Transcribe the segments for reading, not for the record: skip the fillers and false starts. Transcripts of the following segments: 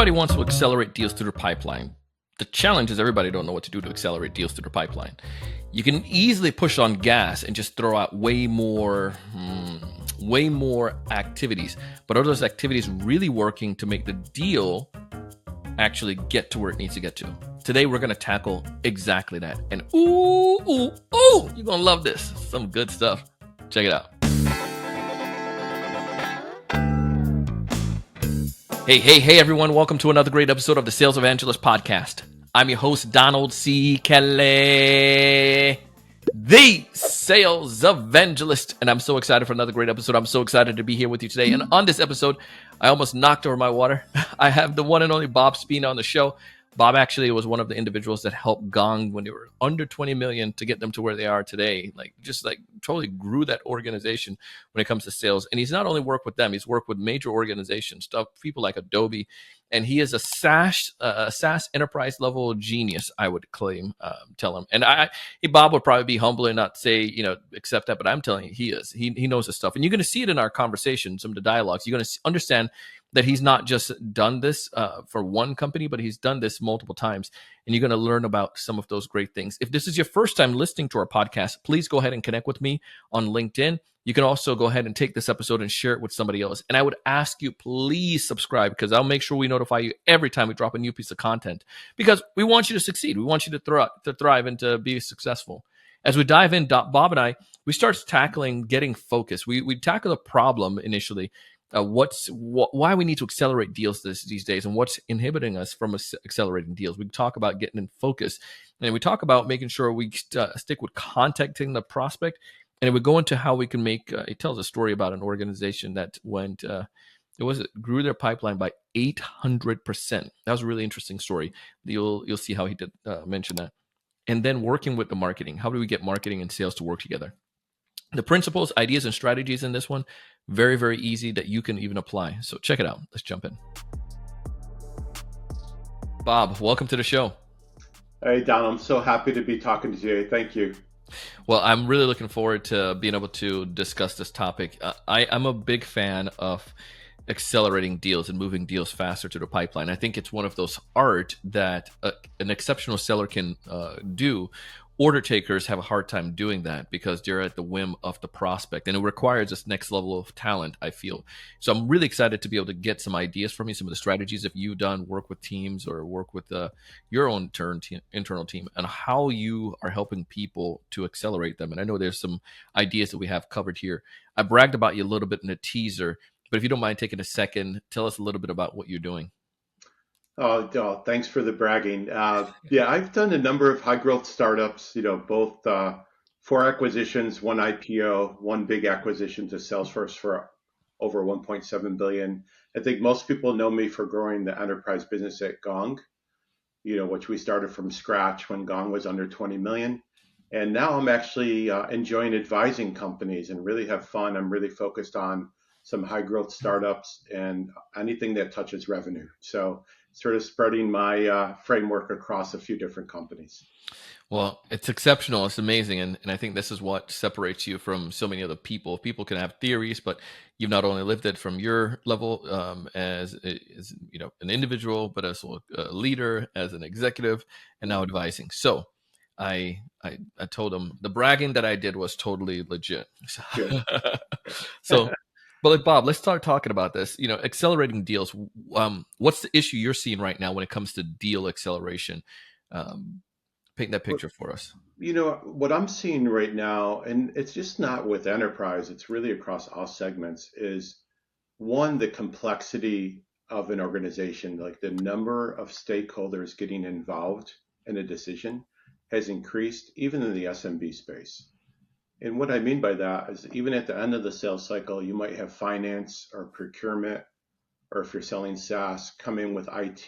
Everybody wants to accelerate deals through their pipeline. The challenge is everybody don't know what to do to accelerate deals through their pipeline. You can easily push on gas and just throw out way more activities. But are those activities really working to make the deal actually get to where it needs to get to? Today, we're going to tackle exactly that. And ooh, you're going to love this. Some good stuff. Check it out. Hey, everyone. Welcome to another great episode of the Sales Evangelist Podcast. I'm your host, Donald C. Kelly, the Sales Evangelist. And I'm so excited for another great episode. I'm so excited to be here with you today. And on this episode, I almost knocked over my water. I have the one and only Bob Spina on the show. Bob actually was one of the individuals that helped Gong when they were under 20 million to get them to where they are today. Just totally grew that organization when it comes to sales. And he's not only worked with them, he's worked with major organizations, people like Adobe. And he is a SaaS enterprise level genius, I would tell him. And Bob would probably be humble and not say, accept that, but I'm telling you, he is. He knows his stuff. And you're going to see it in our conversation, some of the dialogues. You're going to understand that he's not just done this for one company, but he's done this multiple times. And you're going to learn about some of those great things. If this is your first time listening to our podcast, please go ahead and connect with me on LinkedIn. You can also go ahead and take this episode and share it with somebody else. And I would ask you, please subscribe, because I'll make sure we notify you every time we drop a new piece of content, because we want you to succeed. We want you to thrive and to be successful. As we dive in, Bob and I, we start tackling getting focused. We tackle the problem initially. Why we need to accelerate deals these days, and what's inhibiting us from accelerating deals. We talk about getting in focus, and we talk about making sure we stick with contacting the prospect, and we go into how we can make. It tells a story about an organization that grew their pipeline by 800%. That was a really interesting story. You'll see how he did mention that, and then working with the marketing. How do we get marketing and sales to work together? The principles, ideas, and strategies in this one, very, very easy that you can even apply. So check it out. Let's jump in. Bob, welcome to the show. Hey, Don, I'm so happy to be talking to you. Thank you. Well, I'm really looking forward to being able to discuss this topic. I'm a big fan of accelerating deals and moving deals faster to the pipeline. I think it's one of those art that an exceptional seller can do. Order takers have a hard time doing that because they're at the whim of the prospect, and it requires this next level of talent, I feel. So I'm really excited to be able to get some ideas from you, some of the strategies if you've done work with teams or work with your own internal team, and how you are helping people to accelerate them. And I know there's some ideas that we have covered here. I bragged about you a little bit in a teaser, but if you don't mind taking a second, tell us a little bit about what you're doing. Oh, thanks for the bragging. Yeah, I've done a number of high growth startups, both 4 acquisitions, 1 IPO, 1 big acquisition to Salesforce for over 1.7 billion. I think most people know me for growing the enterprise business at Gong, which we started from scratch when Gong was under 20 million. And now I'm actually enjoying advising companies and really have fun. I'm really focused on some high growth startups and anything that touches revenue. So sort of spreading my framework across a few different companies. Well, it's exceptional. It's amazing. And I think this is what separates you from so many other people. People can have theories, but you've not only lived it from your level as an individual, but as a leader, as an executive, and now advising. So I told him the bragging that I did was totally legit. So but Bob, let's start talking about this. Accelerating deals. What's the issue you're seeing right now when it comes to deal acceleration? Paint that picture for us. What I'm seeing right now, and it's just not with enterprise, it's really across all segments, is one, the complexity of an organization, like the number of stakeholders getting involved in a decision has increased, even in the SMB space. And what I mean by that is even at the end of the sales cycle, you might have finance or procurement, or if you're selling SaaS, come in with IT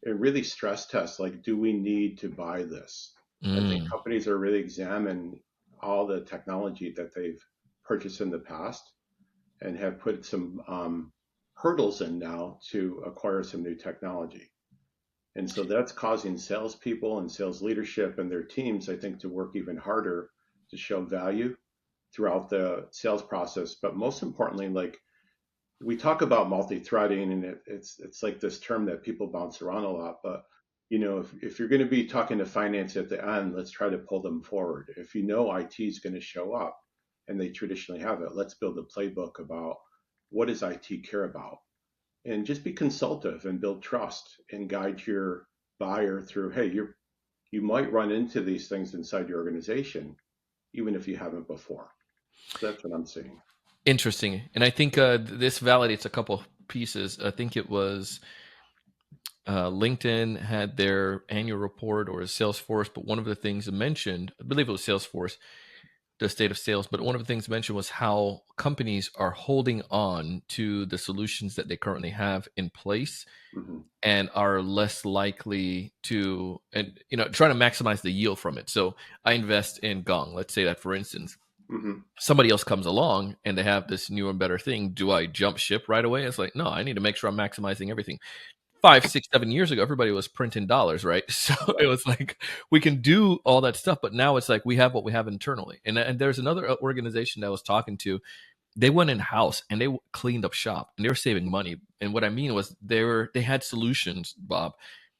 and really stress test, like, do we need to buy this? I think companies are really examining all the technology that they've purchased in the past and have put some hurdles in now to acquire some new technology. And so that's causing salespeople and sales leadership and their teams, I think, to work even harder to show value throughout the sales process. But most importantly, like, we talk about multi-threading, and it's like this term that people bounce around a lot. But if you're going to be talking to finance at the end, let's try to pull them forward. If you know IT is going to show up, and they traditionally have it, let's build a playbook about what does IT care about, and just be consultative and build trust and guide your buyer through. Hey, you might run into these things inside your organization, even if you haven't before. So that's what I'm seeing. Interesting. And I think this validates a couple pieces. I think it was LinkedIn had their annual report, or Salesforce, but one of the things mentioned, I believe it was Salesforce, the state of sales, but one of the things mentioned was how companies are holding on to the solutions that they currently have in place Hmm. and are less likely to, and trying to maximize the yield from it. So I invest in Gong, let's say that, for instance. Hmm. Somebody else comes along and they have this new and better thing. Do I jump ship right away? It's like, no, I need to make sure I'm maximizing everything. 5, 6, 7 years ago, everybody was printing dollars, right? So it Right. was like we can do all that stuff, but now it's like we have what we have internally. And there's another organization that I was talking to. They went in house and they cleaned up shop and they were saving money. And what I mean was they had solutions, Bob,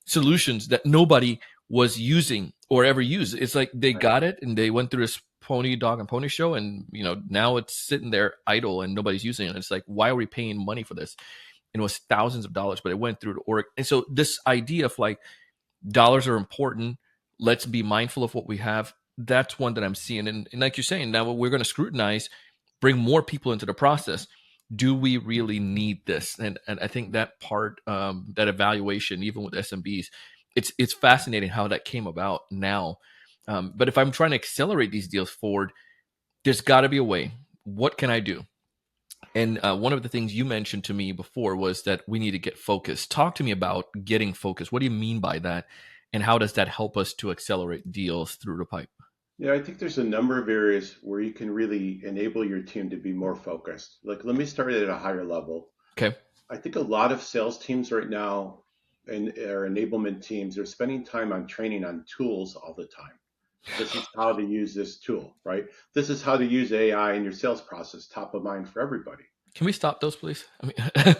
solutions that nobody was using or ever used. It's like they Right. got it and they went through this pony dog and pony show, and now it's sitting there idle and nobody's using it. It's like, why are we paying money for this? And it was thousands of dollars, but it went through to org. And so this idea of like dollars are important, let's be mindful of what we have. That's one that I'm seeing. And like you're saying, now we're going to scrutinize, bring more people into the process. Do we really need this? And I think that part, that evaluation, even with SMBs, it's fascinating how that came about now. But if I'm trying to accelerate these deals forward, there's got to be a way. What can I do? And one of the things you mentioned to me before was that we need to get focused. Talk to me about getting focused. What do you mean by that? And how does that help us to accelerate deals through the pipe? Yeah, I think there's a number of areas where you can really enable your team to be more focused. Like, let me start at a higher level. Okay. I think a lot of sales teams right now and our enablement teams are spending time on training on tools all the time. This is how to use this tool, right? This is how to use AI in your sales process, top of mind for everybody. Can we stop those, please? I mean, I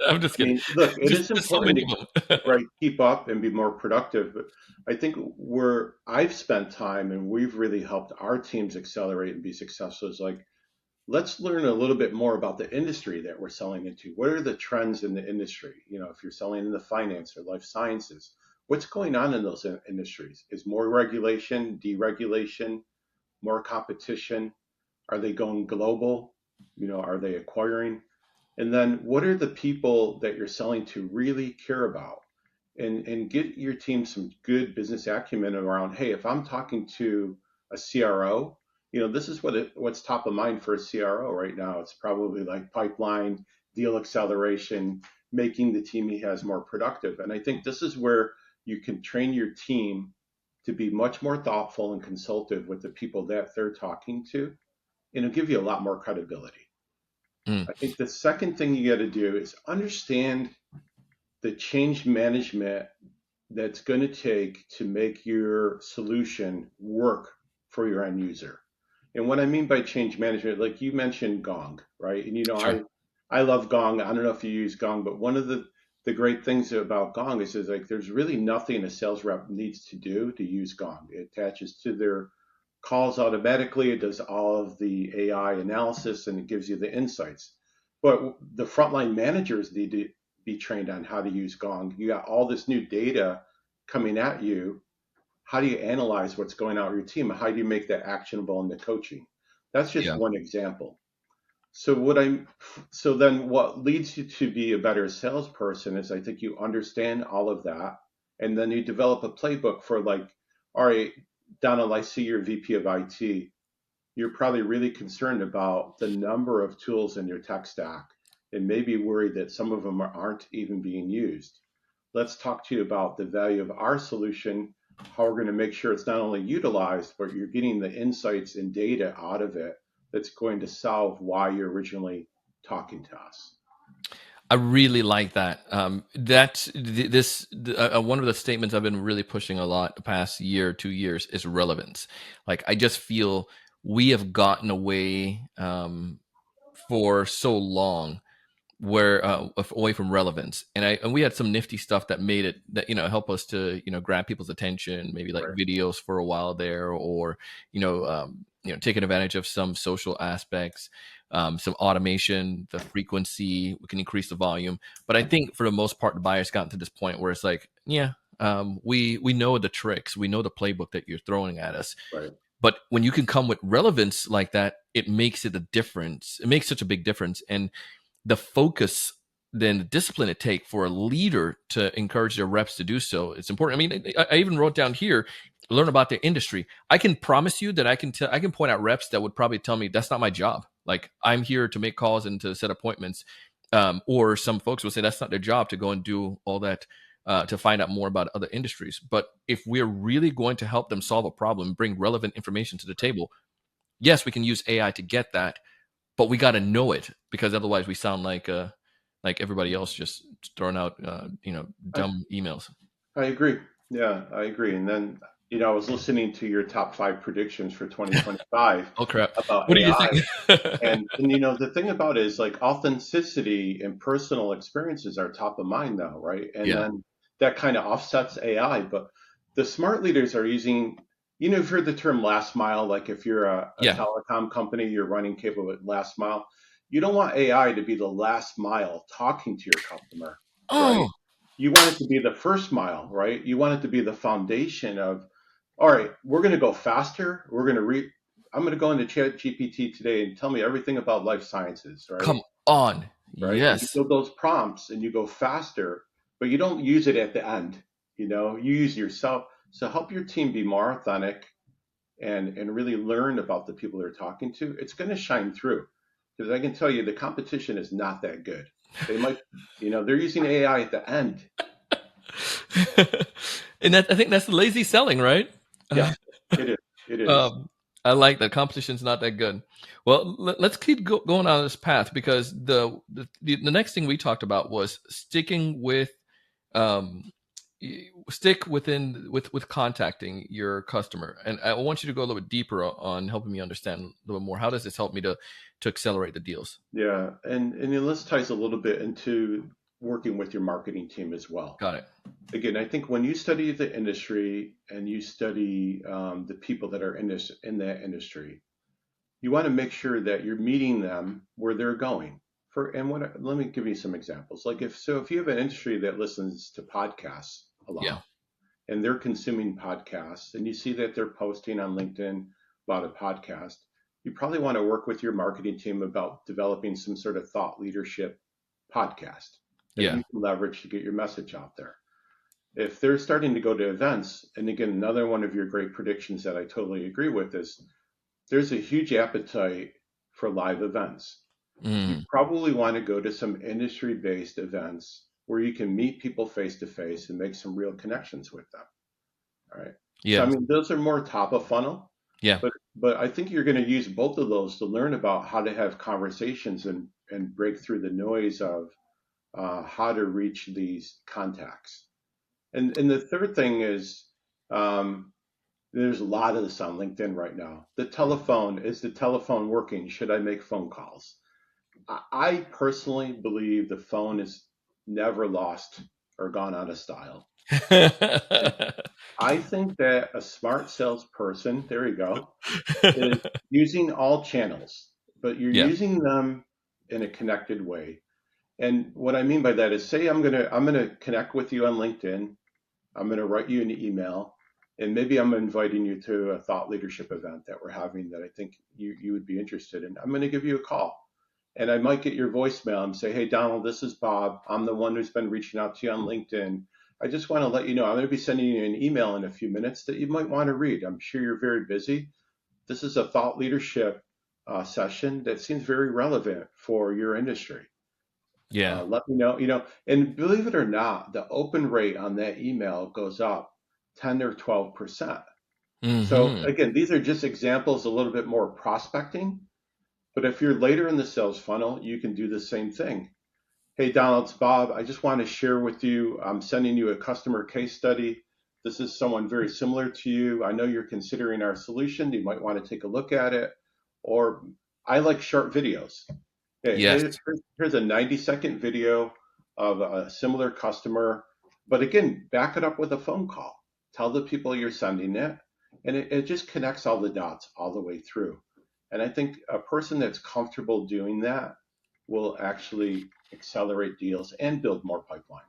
I'm just kidding. mean, look, it is Just so important many to of them. right keep up and be more productive. But I think where I've spent time and we've really helped our teams accelerate and be successful is like, let's learn a little bit more about the industry that we're selling into. What are the trends in the industry? If you're selling in the finance or life sciences, what's going on in those industries? Is more regulation, deregulation, more competition? Are they going global? Are they acquiring? And then what are the people that you're selling to really care about? And get your team some good business acumen around, hey, if I'm talking to a CRO, this is what's top of mind for a CRO right now. It's probably like pipeline, deal acceleration, making the team he has more productive. And I think this is where you can train your team to be much more thoughtful and consultative with the people that they're talking to, and it'll give you a lot more credibility. Mm, I think the second thing you got to do is understand the change management that's going to take to make your solution work for your end user. And what I mean by change management, like you mentioned Gong, right? And sure. I love Gong. I don't know if you use Gong, but one of the great things about Gong is like there's really nothing a sales rep needs to do to use Gong. It attaches to their calls automatically. It does all of the AI analysis and it gives you the insights. But the frontline managers need to be trained on how to use Gong. You got all this new data coming at you. How do you analyze what's going on with your team? How do you make that actionable in the coaching? That's just Yeah. one example. So then what leads you to be a better salesperson is I think you understand all of that, and then you develop a playbook for like, all right, Donald, I see you're VP of IT. You're probably really concerned about the number of tools in your tech stack and maybe worried that some of them aren't even being used. Let's talk to you about the value of our solution, how we're going to make sure it's not only utilized, but you're getting the insights and data out of it that's going to solve why you're originally talking to us. I really like that. That's one of the statements I've been really pushing a lot the past year, 2 years is relevance. Like I just feel we have gotten away for so long where away from relevance. And we had some nifty stuff that made it that help us to grab people's attention, maybe like Right. videos for a while there, or taking advantage of some social aspects, some automation, the frequency. We can increase the volume, but I think for the most part, the buyer's gotten to this point where it's like, yeah, we know the tricks, we know the playbook that you're throwing at us. Right. But when you can come with relevance like that, it makes it a difference. It makes such a big difference. And the focus, then the discipline it takes for a leader to encourage their reps to do so, it's important. I mean, I even wrote down here, learn about the industry. I can promise you that I can point out reps that would probably tell me that's not my job. Like, I'm here to make calls and to set appointments. Or some folks will say that's not their job to go and do all that, to find out more about other industries. But if we're really going to help them solve a problem, bring relevant information to the table, yes, we can use AI to get that, but we got to know it, because otherwise we sound like everybody else, just throwing out I, dumb emails. I agree. Yeah, I agree. And then, I was listening to your top five predictions for 2025 Oh crap! about What do you AI. think? And the thing about it is like authenticity and personal experiences are top of mind now, right? And Yeah, then that kind of offsets AI. But the smart leaders are using, you've heard the term last mile. Like if you're a yeah. telecom company, you're running cable with last mile. You don't want AI to be the last mile talking to your customer, right? Oh, You want it to be the first mile, right? You want it to be the foundation of, all right, we're going to go faster. We're going to I'm going to go into Chat GPT today and tell me everything about life sciences, right? come on! Right. And you Yes, build those prompts and you go faster, but you don't use it at the end. You use yourself. So help your team be more authentic and really learn about the people they're talking to. It's going to shine through because I can tell you the competition is not that good. They might, they're using AI at the end. and I think that's lazy selling, right? Yeah, it is. It is. Um, I like that competition's not that good. Well, let's keep going on this path, because the next thing we talked about was sticking with, um, stick with contacting your customer, and I want you to go a little bit deeper on helping me understand a little bit more. How does this help me to accelerate the deals? Yeah, and this ties a little bit into working with your marketing team as well. Got it. Again, I think when you study the industry and you study the people that are in that industry, you want to make sure that you're meeting them where they're going. Let me give you some examples. Like if you have an industry that listens to podcasts a Yeah. lot and they're consuming podcasts and you see that they're posting on LinkedIn about a podcast, you probably want to work with your marketing team about developing some sort of thought leadership podcast that Yeah. you can leverage to get your message out there. If they're starting to go to events, and again, another one of your great predictions that I totally agree with is there's a huge appetite for live events. You Mm, probably want to go to some industry based events where you can meet people face to face and make some real connections with them. All right. So, I yeah. mean, those are more top of funnel, Yeah. but I think you're going to use both of those to learn about how to have conversations and break through the noise of how to reach these contacts. And the third thing is, um, there's a lot of this on LinkedIn right now. Is the telephone working? Should I make phone calls? I personally believe the phone is never lost or gone out of style. And I think that a smart salesperson, there you go, is using all channels, but you're Yeah. using them in a connected way. And what I mean by that is say I'm gonna connect with you on LinkedIn. I'm going to write you an email, and maybe I'm inviting you to a thought leadership event that we're having that I think you would be interested in. I'm going to give you a call, and I might get your voicemail and say, "Hey, Donald, this is Bob. I'm the one who's been reaching out to you on LinkedIn. I just want to let you know I'm going to be sending you an email in a few minutes that you might want to read. I'm sure you're very busy. This is a thought leadership session that seems very relevant for your industry. Yeah. Let me know, and believe it or not, the open rate on that email goes up 10 or 12%. So Hmm. again, these are just examples, a little bit more prospecting. But if you're later in the sales funnel, you can do the same thing. Hey, Donald, it's Bob. I just want to share with you, I'm sending you a customer case study. This is someone very similar to you. I know you're considering our solution. You might want to take a look at it. Or I like short videos. Okay, Yes. here's a 90-second video of a similar customer, but again, back it up with a phone call. Tell the people you're sending it, and it just connects all the dots all the way through. And I think a person that's comfortable doing that will actually accelerate deals and build more pipeline.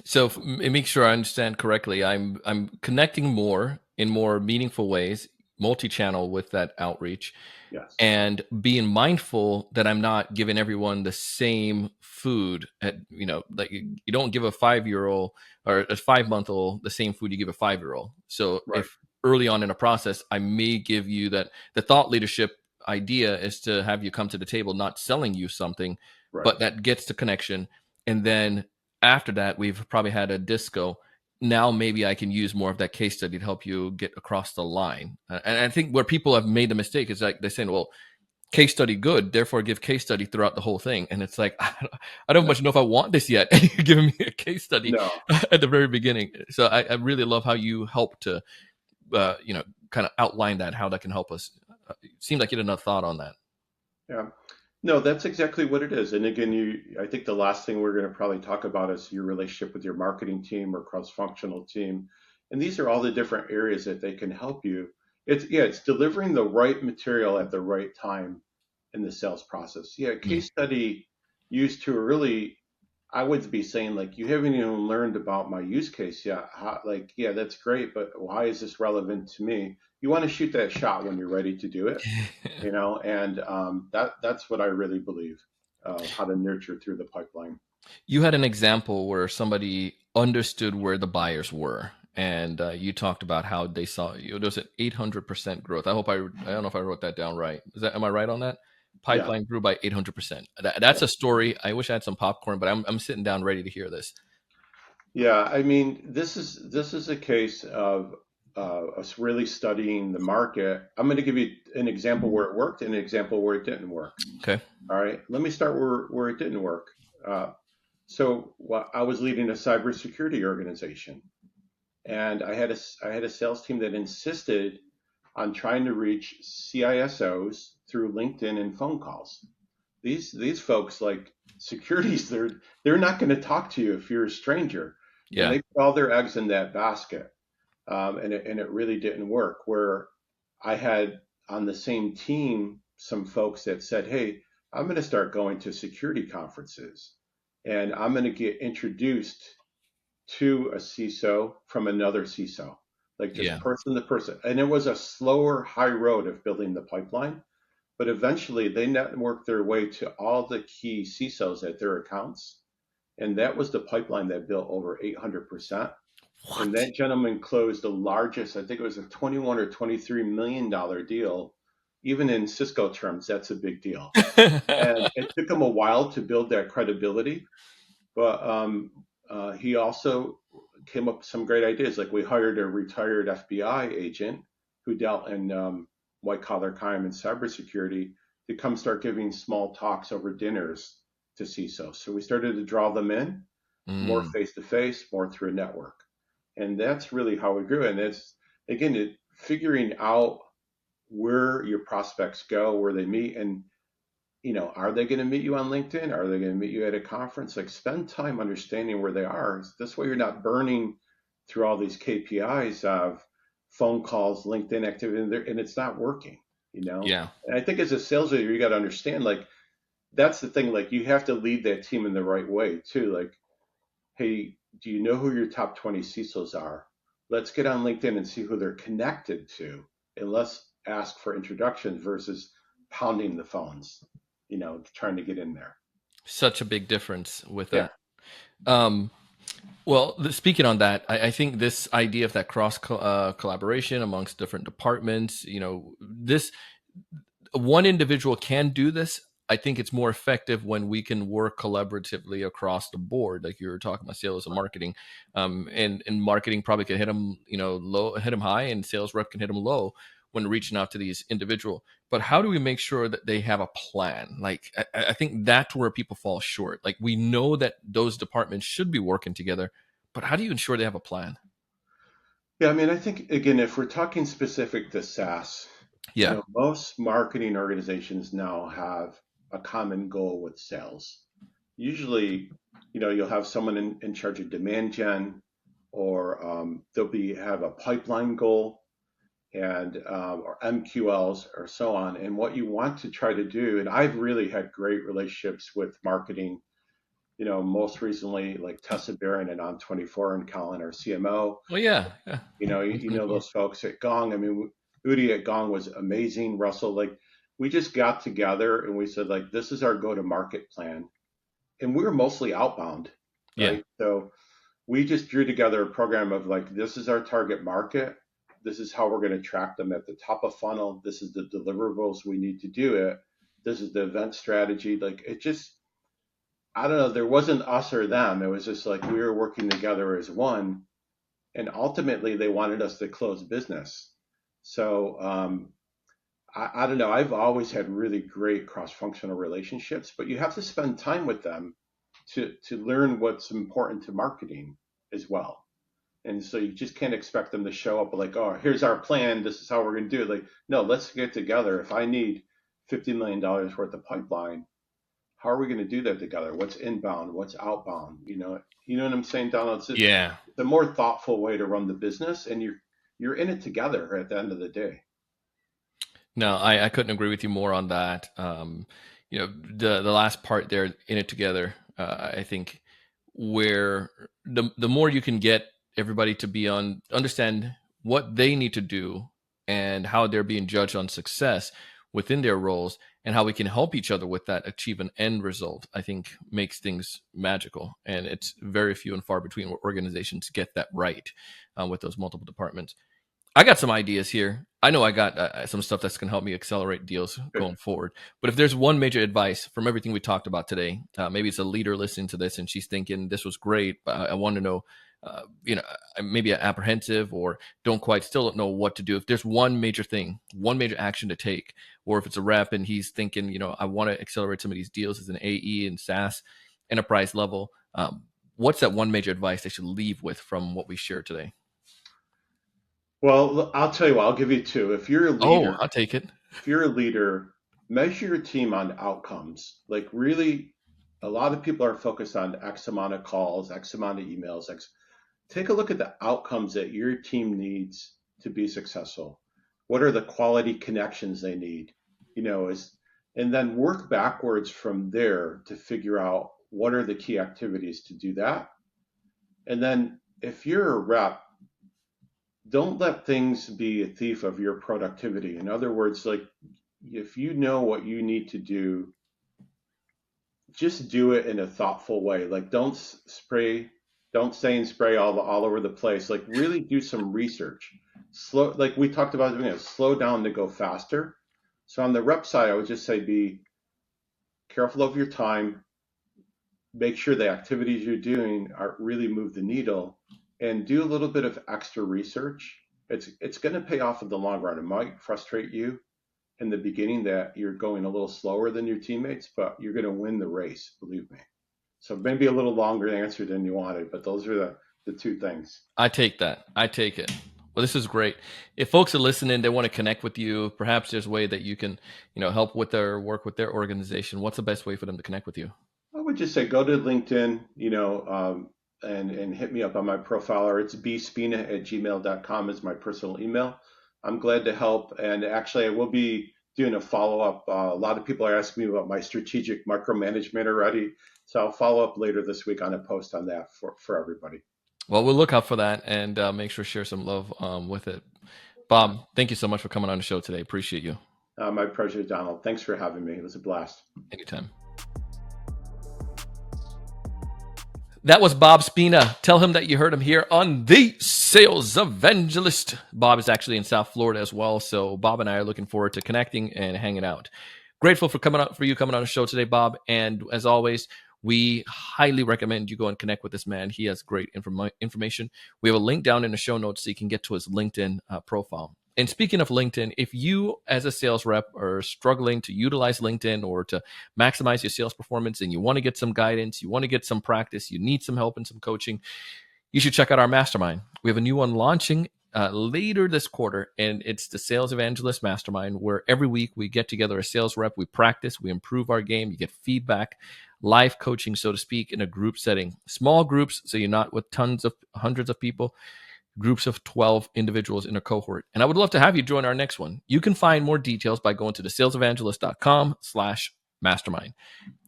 So make sure I understand correctly. I'm connecting more in more meaningful ways, multi-channel with that outreach, Yes, and being mindful that I'm not giving everyone the same food. At like you don't give a 5 year old or a 5 month old the same food you give a 5 year old. So right, if early on in a process, I may give you that the thought leadership idea is to have you come to the table, not selling you something, right. but that gets the connection, and then after that, we've probably had a disco. Now maybe I can use more of that case study to help you get across the line. And I think where people have made the mistake is like they're saying, "Well, case study good, therefore give case study throughout the whole thing." And it's like I don't No, much know if I want this yet. And you're giving me a case study no. at the very beginning. So I really love how you help to kind of outline that, how that can help us. It seems like you had enough thought on that. Yeah. No, that's exactly what it is. And again, I think the last thing we're going to probably talk about is your relationship with your marketing team or cross-functional team. And these are all the different areas that they can help you. It's delivering the right material at the right time in the sales process. Yeah, Yeah. case study used to really, I would be saying like, you haven't even learned about my use case yet. Like, yeah, that's great, but why is this relevant to me? You want to shoot that shot when you're ready to do it, and that's what I really believe of how to nurture through the pipeline. You had an example where somebody understood where the buyers were, and you talked about how they saw you. There was an 800% growth. I don't know if I wrote that down right. Am I right on that? Yeah, Pipeline grew by 800%. That's yeah, a story. I wish I had some popcorn, but I'm sitting down ready to hear this. yeah. I mean, this is a case of us really studying the market. I'm going to give you an example where it worked and an example where it didn't work. Okay. All right, let me start where it didn't work. I was leading a cybersecurity organization, and I had a sales team that insisted on trying to reach CISOs through LinkedIn and phone calls. These folks like securities, they're not going to talk to you if you're a stranger, and Yeah. they put all their eggs in that basket, and it really didn't work. Where I had on the same team some folks that said, "Hey, I'm going to start going to security conferences, and I'm going to get introduced to a CISO from another CISO, like just Yeah. person to person." And it was a slower, high road of building the pipeline, but eventually they networked their way to all the key CISOs at their accounts. And that was the pipeline that built over 800%. And What? that gentleman closed the largest, I think it was a 21 or $23 million deal. Even in Cisco terms, that's a big deal. And it took him a while to build that credibility, but he also came up with some great ideas. Like we hired a retired FBI agent who dealt in white collar crime and cybersecurity to come start giving small talks over dinners to CISOs. So we started to draw them in more Mm. face to face, more through a network. And that's really how we grew. And it's, again, figuring out where your prospects go, where they meet, and are they going to meet you on LinkedIn? Are they going to meet you at a conference? Like, spend time understanding where they are. This way, you're not burning through all these KPIs of phone calls, LinkedIn activity, and it's not working. Yeah. And I think as a sales leader, you got to understand, like, that's the thing. Like, you have to lead that team in the right way, too. Like, hey, do you know who your top 20 CISOs are? Let's get on LinkedIn and see who they're connected to, and let's ask for introductions versus pounding the phones, trying to get in there. Such a big difference with Yeah, that. Um, Well, speaking on that, I think this idea of that cross collaboration amongst different departments, this one individual can do this. I think it's more effective when we can work collaboratively across the board, like you were talking about sales and marketing. And marketing probably can hit them, low, hit them high, and sales rep can hit them low when reaching out to these individual. But how do we make sure that they have a plan? Like I think that's where people fall short. Like we know that those departments should be working together, but how do you ensure they have a plan? yeah. I mean, I think again, if we're talking specific to SaaS, Yeah. most marketing organizations now have a common goal with sales. Usually, you'll have someone in charge of demand gen, or they'll have a pipeline goal and or MQLs or so on. And what you want to try to do, and I've really had great relationships with marketing, most recently like Tessa Barron and On24 and Colin, our CMO. Well, yeah. Those folks at Gong. I mean, Udi at Gong was amazing. Russell, like we just got together and we said like this is our go-to-market plan, and we were mostly outbound, Yeah. right? So we just drew together a program of like this is our target market. This is how we're going to track them at the top of funnel. This is the deliverables we need to do it. This is the event strategy. Like it just, I don't know. There wasn't us or them. It was just like we were working together as one. And ultimately, they wanted us to close business. So I don't know. I've always had really great cross-functional relationships, but you have to spend time with them to learn what's important to marketing as well. And so you just can't expect them to show up like, oh, here's our plan. This is how we're going to do it. Like, no, let's get together. If I need $50 million worth of pipeline, how are we going to do that together? What's inbound? What's outbound? You know what I'm saying, Donald? It's just the more thoughtful way to run the business, and you're in it together at the end of the day. No, I couldn't agree with you more on that. The last part there, in it together, I think where the more you can get everybody to understand what they need to do and how they're being judged on success within their roles, and how we can help each other with that, achieve an end result, I think makes things magical. And it's very few and far between where organizations get that right with those multiple departments. I got some ideas here. I know I got some stuff that's going to help me accelerate deals going forward. But if there's one major advice from everything we talked about today, maybe it's a leader listening to this and she's thinking this was great, but I want to know, maybe apprehensive or still don't know what to do. If there's one major thing, one major action to take, or if it's a rep and he's thinking, I want to accelerate some of these deals as an AE and SaaS enterprise level, what's that one major advice they should leave with from what we shared today? Well, I'll tell you what, I'll give you two. If you're a leader, I'll take it. If you're a leader, measure your team on outcomes. Like really, a lot of people are focused on X amount of calls, X amount of emails. Take a look at the outcomes that your team needs to be successful. What are the quality connections they need? And then work backwards from there to figure out what are the key activities to do that. And then if you're a rep, don't let things be a thief of your productivity. In other words, like if you know what you need to do, just do it in a thoughtful way. Like don't stay and spray all over the place. Like really do some research. Slow, like we talked about doing it, slow down to go faster. So on the rep side, I would just say be careful of your time. Make sure the activities you're doing really move the needle. And do a little bit of extra research. It's going to pay off in the long run. It might frustrate you in the beginning that you're going a little slower than your teammates, but you're going to win the race, believe me. So maybe a little longer answer than you wanted, but those are the two things. I take that. I take it. Well, this is great. If folks are listening, they want to connect with you, perhaps there's a way that you can, help with their work with their organization. What's the best way for them to connect with you? I would just say go to LinkedIn, and hit me up on my profile, or it's bspina@gmail.com is my personal email. I'm glad to help. And actually, I will be doing a follow-up. A lot of people are asking me about my strategic micromanagement already. So I'll follow up later this week on a post on that for everybody. Well, we'll look out for that and make sure to share some love with it. Bob, thank you so much for coming on the show today. Appreciate you. My pleasure, Donald. Thanks for having me. It was a blast. Anytime. That was Bob Spina. Tell him that you heard him here on The Sales Evangelist. Bob is actually in South Florida as well, so Bob and I are looking forward to connecting and hanging out. Grateful for you coming on the show today, Bob. And as always, we highly recommend you go and connect with this man. He has great information. We have a link down in the show notes so you can get to his LinkedIn profile. And speaking of LinkedIn, if you as a sales rep are struggling to utilize LinkedIn or to maximize your sales performance and you want to get some guidance, you want to get some practice, you need some help and some coaching, you should check out our mastermind. We have a new one launching later this quarter, and it's the Sales Evangelist Mastermind, where every week we get together a sales rep, we practice, we improve our game, you get feedback, live coaching, so to speak, in a group setting. Small groups, so you're not with hundreds of people, groups of 12 individuals in a cohort. And I would love to have you join our next one. You can find more details by going to thesalesevangelist.com/mastermind.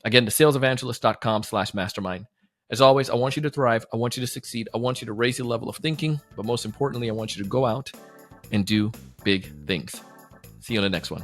Again, thesalesevangelist.com/mastermind. As always, I want you to thrive. I want you to succeed. I want you to raise your level of thinking. But most importantly, I want you to go out and do big things. See you on the next one.